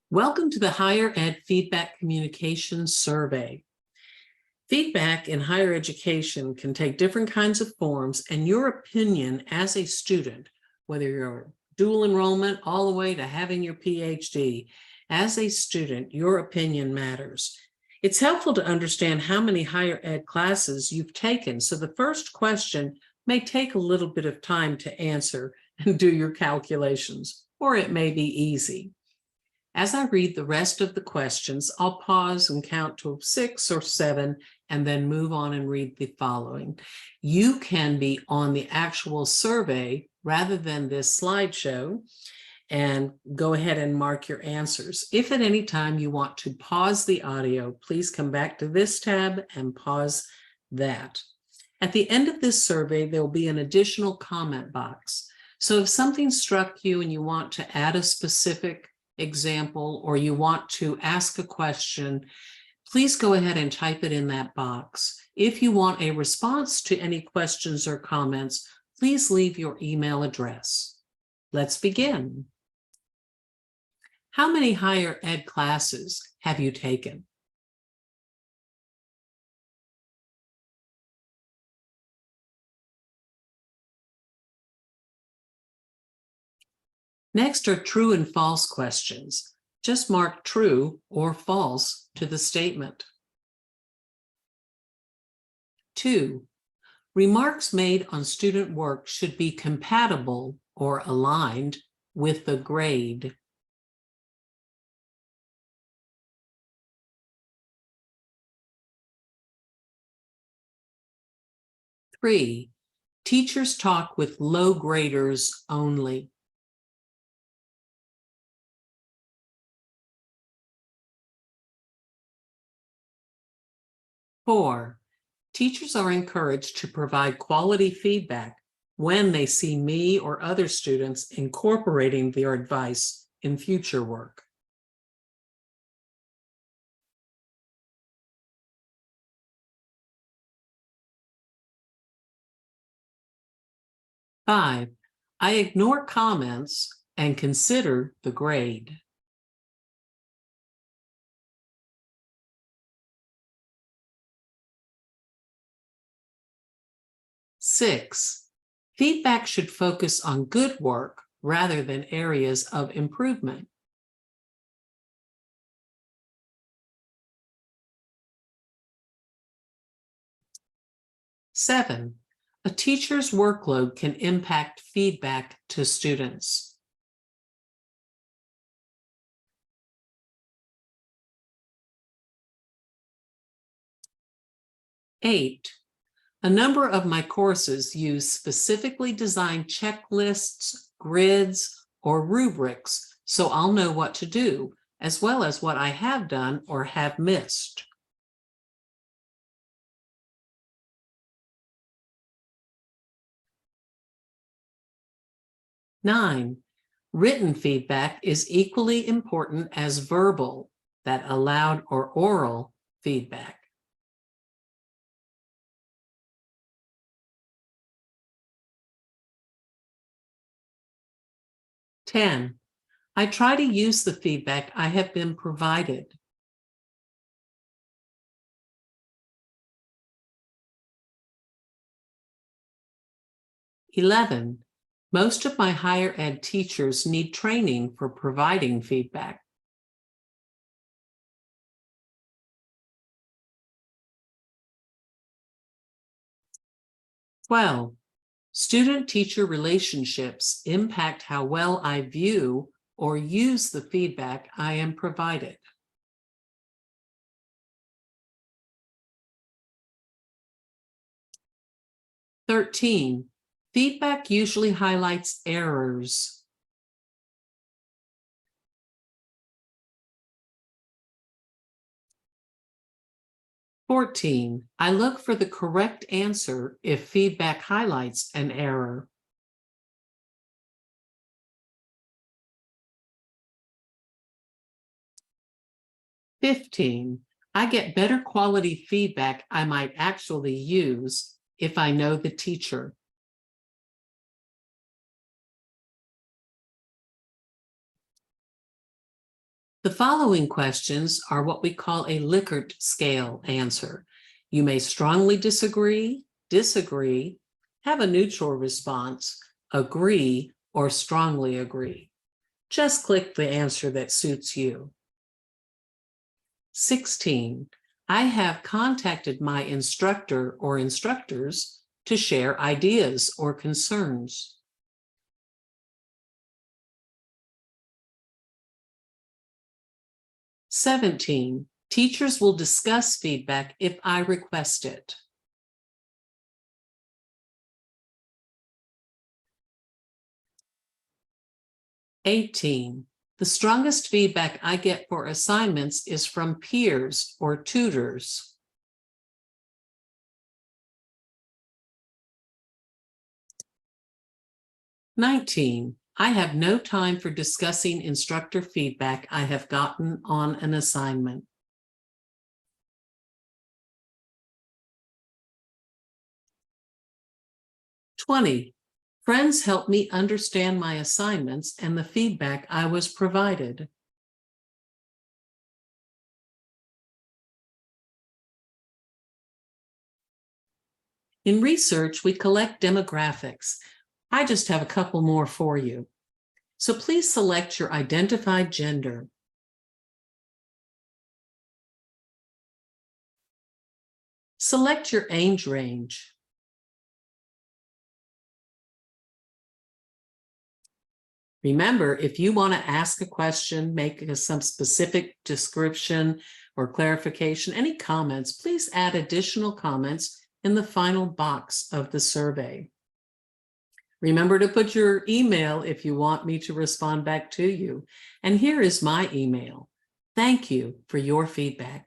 Welcome to the Higher Ed Feedback Communication Survey. Feedback in higher education can take different kinds of forms, and your opinion as a student, whether you're dual enrollment all the way to having your PhD, as a student, your opinion matters. It's helpful to understand how many higher ed classes you've taken, so the first question may take a little bit of time to answer and do your calculations, or it may be easy. As I read the rest of the questions, I'll pause and count to 6 or 7 and then move on and read the following. You can be on the actual survey rather than this slideshow and go ahead and mark your answers. If at any time you want to pause the audio, please come back to this tab and pause that. At the end of this survey, there will be an additional comment box. So if something struck you and you want to add a specific example, or you want to ask a question, please go ahead and type it in that box. If you want a response to any questions or comments, please leave your email address. Let's begin. How many higher ed classes have you taken? Next are true and false questions. Just mark true or false to the statement. 2. Remarks made on student work should be compatible or aligned with the grade. 3. Teachers talk with low graders only. 4. Teachers are encouraged to provide quality feedback when they see me or other students incorporating their advice in future work. 5. I ignore comments and consider the grade. 6. Feedback should focus on good work rather than areas of improvement. 7. A teacher's workload can impact feedback to students. 8. A number of my courses use specifically designed checklists, grids, or rubrics, so I'll know what to do, as well as what I have done or have missed. 9. Written feedback is equally important as verbal, that aloud or oral feedback. 10. I try to use the feedback I have been provided. 11. Most of my higher ed teachers need training for providing feedback. 12. Student-teacher relationships impact how well I view or use the feedback I am provided. 13. Feedback usually highlights errors. 14. I look for the correct answer if feedback highlights an error. 15. I get better quality feedback I might actually use if I know the teacher. The following questions are what we call a Likert scale answer. You may strongly disagree, have a neutral response, agree, or strongly agree. Just click the answer that suits you. 16. I have contacted my instructor or instructors to share ideas or concerns. 17. Teachers will discuss feedback if I request it. 18. The strongest feedback I get for assignments is from peers or tutors. 19. I have no time for discussing instructor feedback I have gotten on an assignment. 20. Friends help me understand my assignments and the feedback I was provided. 21. In research, we collect demographics. I just have a couple more for you. So please select your identified gender. Select your age range. Remember, if you want to ask a question, make some specific description or clarification, any comments, please add additional comments in the final box of the survey. Remember to put your email if you want me to respond back to you. And here is my email. Thank you for your feedback.